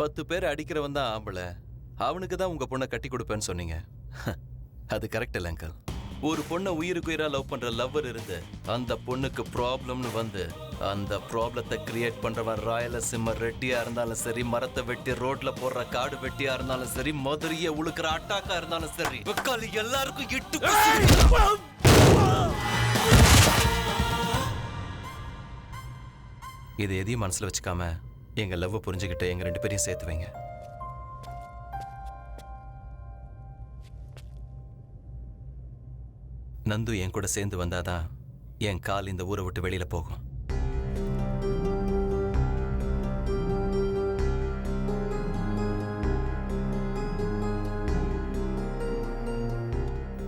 10 பேரை அடிக்கிறவன் தான் ஆம்பளை, அவனுக்கு தான் உங்க பொண்ணை கட்டி கொடுப்பேன்னு சொன்னீங்க. அது கரெக்ட் இல்ல அங்கிள். ஒரு பொண்ணை உயிருக்கு உயிரா லவ் பண்ற லவ்வர் இருந்து அந்த பொண்ணுக்கு ப்ராப்ளம்னு வந்து அந்த ப்ராப்ளத்தை கிரியேட் பண்றவன் ராயலசீம ரெட்டியா இருந்தாலும் சரி, மரத்தை வெட்டி ரோட்ல போடுற காடு வெட்டியா இருந்தாலும் சரி, மதுரையை உழுக்கிற அட்டாக்கா இருந்தாலும் சரி, எல்லாருக்கும் இட்டு. இது எதையும் மனசுல வச்சுக்காம எங்க லவ் புரிஞ்சுக்கிட்டு எங்க 2 பேரையும் சேர்த்து வைங்க. நந்து என் கூட சேர்ந்து வந்தாதான் என் கால் இந்த ஊரை விட்டு வெளியில போகும்.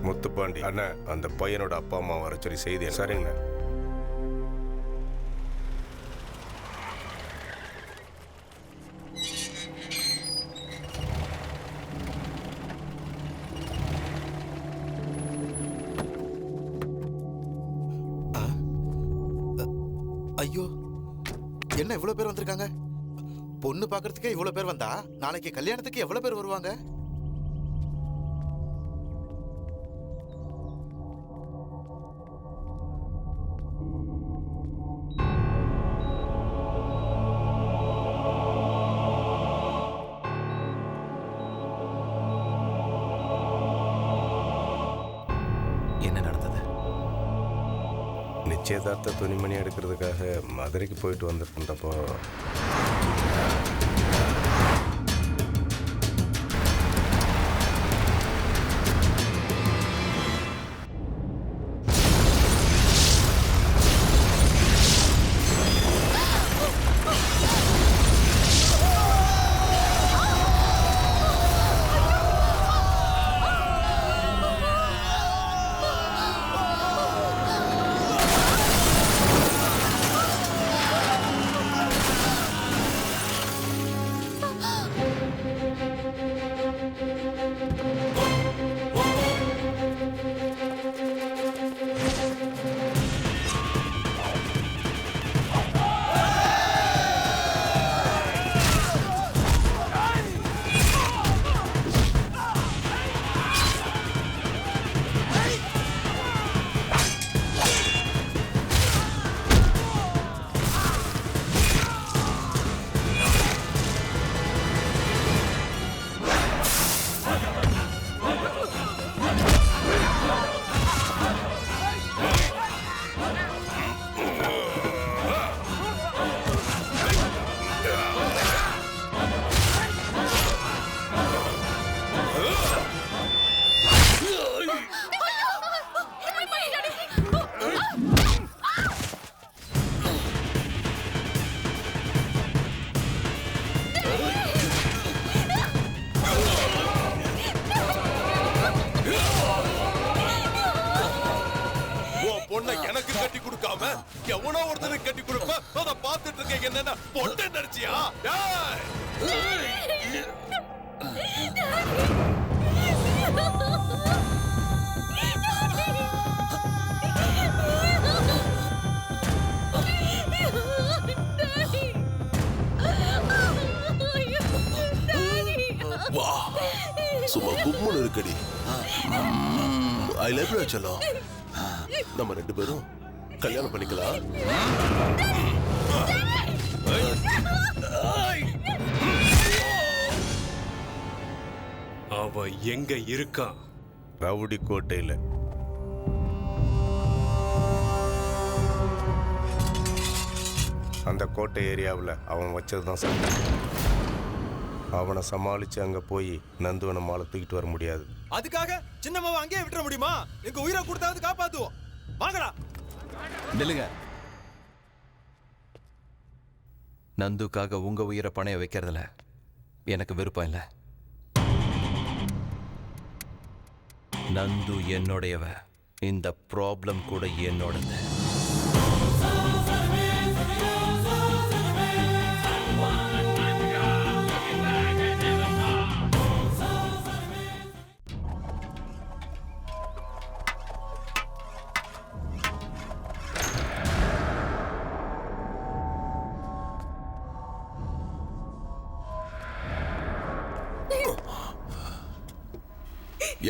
முத்துப்பாண்டி அண்ணா, அந்த பையனோட அப்பா அம்மா வர சொல்லி செய்தி. சரிங்கண்ணா. ஐயோ, என்ன இவ்வளவு பேர் வந்திருக்காங்க? பொண்ணு பாக்குறதுக்கே இவ்வளவு பேர் வந்தா நாளைக்கு கல்யாணத்துக்கு எவ்வளவு பேர் வருவாங்க? என்ன நடந்தது? நிச்சயதார்த்த துணிமணி எடுக்கிறதுக்காக மதுரைக்கு போயிட்டு வந்துருந்தப்போ எனக்கு கட்டி கொடுக்காம எவனோ ஒருத்தனுக்கு கட்டி கொடுப்ப அத பாத்துட்டு இருக்கீங்க. என்னன்னா பொண்ணு நடிச்சியா? வா, சும்மா கும்முன்னு இருக்கடி. ஐ லவ் யூ செல்லம். நம்ம 2 பேரும் கல்யாணம் பண்ணிக்கலாம். அவ எங்க இருக்கா? ரவுடி கோட்டையில. அந்த கோட்டை ஏரியாவில் அவன் வச்சதுதான் சண்டை. அவனை சமாளிச்சு அங்க போய் நந்துவனை மாலை தூக்கிட்டு வர முடியாது. அதுக்காக சின்னம்மாவை அங்கேயே விட்டுற முடியுமா? எங்க உயிரை கொடுத்தாவது காப்பாத்துவோம். வாங்கடா. நில்லுங்க. நந்துக்காக உங்க உயிரை பணைய வைக்கிறதுல எனக்கு விருப்பம் இல்லை. நந்து என்னுடையவ. இந்த ப்ராப்ளம் கூட என்னோடது.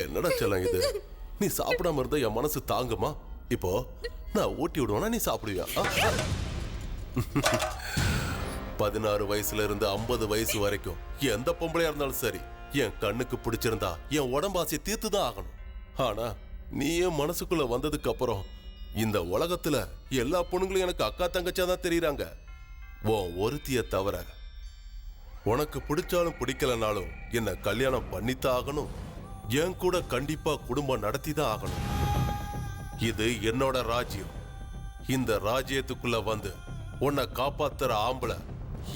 என்னடா செல்லம் இது? நீ சாப்பிடாம இருந்தா என் மனசு தாங்குமா? இப்போ நான் ஊட்டி விடுவேனா, நீ சாப்பிடுவியா? 16 வயசுல இருந்து 50 வயசு வரைக்கும் எந்த பொம்பளையா இருந்தாலும் சரி, என் கண்ணுக்கு பிடிச்சிருந்தா என் உடம்பாசை தீர்த்து தான் ஆகணும். ஆனா நீ என் மனசுக்குள்ள வந்ததுக்கு அப்புறம் இந்த உலகத்துல எல்லா பொண்ணுங்களும் எனக்கு அக்கா தங்கச்சா தான் தெரியுறாங்க. உன் ஒருத்திய தவிர. உனக்கு பிடிச்சாலும் பிடிக்கலனாலும் என்ன கல்யாணம் பண்ணித்தான் ஆகணும். என் கூட கண்டிப்பா குடும்பம் நடத்தி தான் ஆகணும். இது என்னோட ராஜ்யம். இந்த ராஜ்யத்துக்குள்ள வந்து உன்னை காப்பாத்துற ஆம்பளை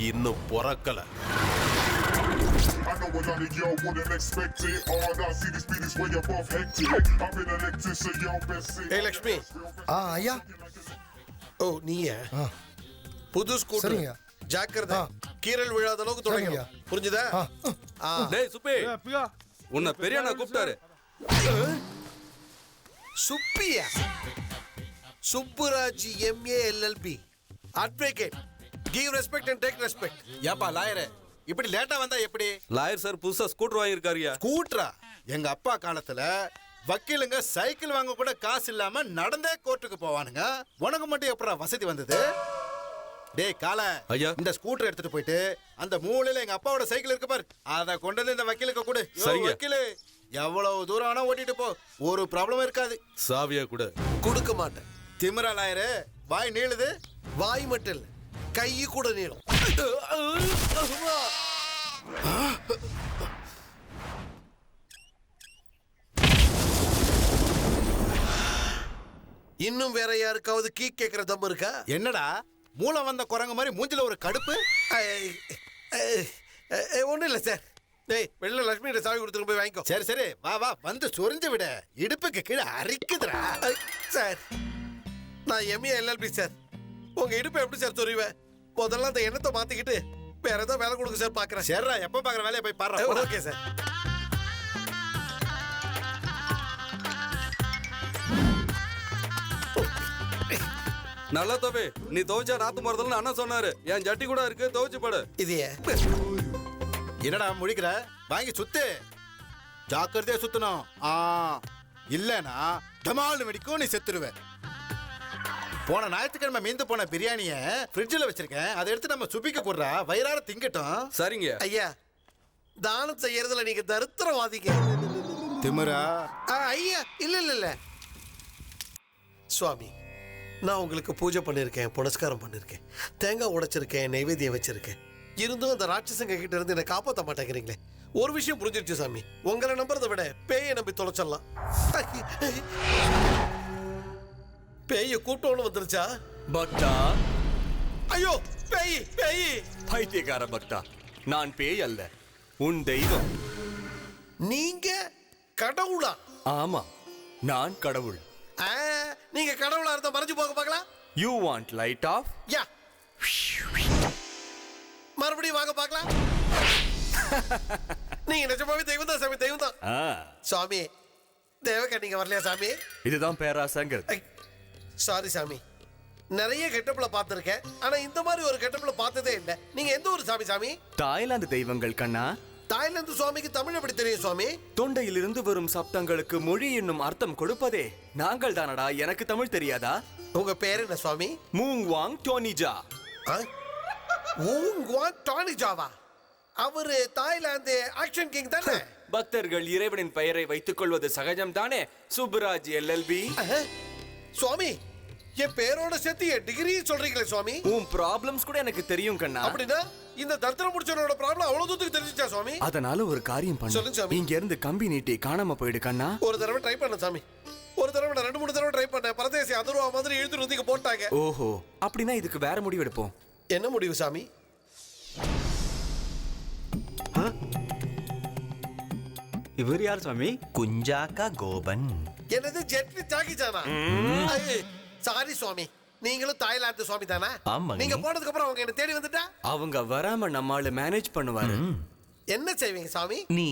இன்னும் பிறக்கல. I know a lot of y'all wouldn't expect it. All I see this beat is way above hectic. I've been elected, so y'all best say. ஏய் லக்ஷ்மி. ஐயா. ஓ நீயா? புது ஸ்கூட்டர். சரிங்க. ஜாக்கிரதை. கீரல் விழாத அளவுக்கு தொடங்க. புரிஞ்சுதா? டேய் சுப்பி, உன்னை பெரியண்ணா கூப்பிட்டாரு. சுப்பியா? Subburaj MA LLB advocate. Give respect and take respect. ஏப்பா லாயரே, இப்படி லேட்டா வந்தா எப்படி? லாயர் சார் புதுசா ஸ்கூட்டர் வாங்கியிருக்காருயா. ஸ்கூட்டரா? எங்க அப்பா காலத்துல வக்கீலுங்க சைக்கிள் வாங்க கூட காசு இல்லாம நடந்தே கோர்ட்டுக்கு போவானுங்க. உனக்கு மட்டும் எப்படா வசதி வந்தது? டேய் கால, ஐயா. இந்த ஸ்கூட்டர் எடுத்துட்டு போயிட்டு அந்த மூலையில எங்க அப்பாவோட சைக்கிள் இருக்கு பாரு, அத கொண்டு வந்து இந்த வக்கீலுக்கு கொடு. சரிங்க. வக்கீலு எவ்வளவு தூரம் ஆனா ஓட்டிட்டு போ, ஒரு ப்ராப்ளம் இருக்காது. சாவியா கூட கொடுக்க மாட்டேன். திமிரா லாயரு, வாய் நீளுது. வாய் மட்டும் இல்ல, கை கூட நீளும். இன்னும் வேற யாருக்காவது கீ கேக்குற தம்பு இருக்கா? என்னடா மூளை வந்த குரங்கு மாதிரி மூஞ்சில ஒரு கடுப்பு? ஒண்ணும் இல்ல சார். டேய் வெளில லட்சுமி சாவி கொடுத்துட்டு போய் வாங்கிக்கோ. சரி சரி, வா வா, வந்து சொரிஞ்சு விட. இடுப்புக்கு கீழே அரிக்குதுடா. சார் நான் MA LLB சார். உங்க இடுப்பு எப்படி சார் சொரிவேன்? முதல்ல அந்த எண்ணத்தை மாத்திக்கிட்டு வேற ஏதாவது வேலை கொடுங்க சார், பாக்குறேன். சரிடா, எப்ப பாக்குற வேலையை போய் பாரு. Okay sir. நல்லா தம்பி, நீ துவைச்சா நாத்து மரத்துல அண்ணா சொன்னாரு. என் ஜட்டி கூட இருக்கு, துவைச்சு படு. இது என்னடா முழிக்கிற? வாங்கி சுத்து, ஜாக்கிரதையா சுத்தணும். இல்லனா டமால்னு வெடிக்கும், நீ செத்துருவே. போன ஞாயிற்றுக்கிழமை மீந்து போன பிரியாணிய ஃப்ரிட்ஜில் வச்சிருக்கேன், அதை எடுத்து நம்ம சுப்பிக்க போடுறா, வயிறார திங்கட்டும். சரிங்க ஐயா, தானம் செய்யறதுல நீங்க தரித்திரவாதிங்க. திமிரா? ஐயா இல்ல இல்ல இல்ல சுவாமி, நான் உங்களுக்கு பூஜை பண்ணிருக்கேன், புனஸ்காரம் பண்ணிருக்கேன், தேங்காய் உடைச்சிருக்கேன், நைவேத்தியம் வச்சிருக்கேன். இருந்தும் அந்த ராட்சசங்க கிட்ட இருந்து என்னை காப்பாற்ற மாட்டேங்கிறீங்களே. ஒரு விஷயம் புரிஞ்சிருச்சு சாமி, உங்களை நம்புறதை விட பேயை நம்பி தொலைச்சிடலாம். பேய கூட்டம்னு வந்துருச்சா? பக்தா, ஐயோ பேய் பேய்! பைத்தியக்கார பக்தா, நான் பேய் அல்ல, உன் தெய்வம். நீங்க கடவுளா? ஆமா, நான் கடவுள். நீங்க கடவுளா இருந்தா மறைஞ்சு போக பார்க்கலாம். You want light off? Yeah, மறுபடியும் வாங்க பார்க்கலாம். நீங்க நிஜமாவே தெய்வம் தான் சாமி, தெய்வம் தான். சாமி, தேவக்கா நீங்க வரலையா சாமி? இதுதான் பேராசங்கிறது. சாரி சாமி, நிறைய கெட்டப்புல பார்த்திருக்கேன், ஆனா இந்த மாதிரி ஒரு கெட்டப்புல பார்த்ததே இல்லை. நீங்க எந்த ஊர் சாமி? சாமி தாய்லாந்து தெய்வங்கள் கண்ணா. தாய்லாந்து சுவாமிக்கு தமிழ் எப்படி தெரியும் சுவாமி? தொண்டையிலிருந்து வரும் சப்தங்களுக்கு மொழி என்னும் அர்த்தம் கொடுப்பதே நாங்கள் தானடா. எனக்கு தமிழ் தெரியாதா? உங்க பேர் என்ன சுவாமி? மூங் வாங் டோனிஜா. டானிஜாவா? அவரு தாய்லாந்து ஆக்ஷன் கிங் தானே? பக்தர்கள் இறைவனின் பெயரை வைத்துக் கொள்வது சகஜம் தானே சுப்புராஜ் LLB. சுவாமி, என் பேரோட சேர்த்து என் டிகிரி சொல்றீங்களே சுவாமி? உன் ப்ராப்ளம்ஸ் கூட எனக்கு தெரியும் கண்ணா. அப்படின்னா இந்த தர்த்தரம் முடிச்சவனோட ப்ராப்ளம் அவ்வளவு தூரத்துக்கு தெரிஞ்சிச்சா சுவாமி? அதனால ஒரு காரியம் பண்ணு. சொல்லுங்க சாமி. இங்க இருந்து கம்பி நீட்டி காணாம போயிடு கண்ணா. ஒரு தடவை ட்ரை பண்ண சாமி, ஒரு தடவை 2-3 தடவை ட்ரை பண்ண. பரதேசி அதர்வா மாதிரி இழுத்து வந்து போட்டாங்க. ஓஹோ, அப்படின்னா இதுக்கு வேற முடிவு எடுப்போம். என்ன முடிவு சாமி? இவர் யார் சுவாமி? குஞ்சாக்கா கோபன். என்னது ஜெட்லி ஜாக்கிச்சானா? சாரி சுவாமி, நீங்களும் தாய்லாந்து சுவாமி தானா? ஆமாங்க. நீங்க போனதுக்கு அப்புறம் அவங்க என்ன தேடி வந்துட்டா? அவங்க வராம நம்மால மேனேஜ் பண்ணுவாரு. என்ன செய்வீங்க சாமி? நீ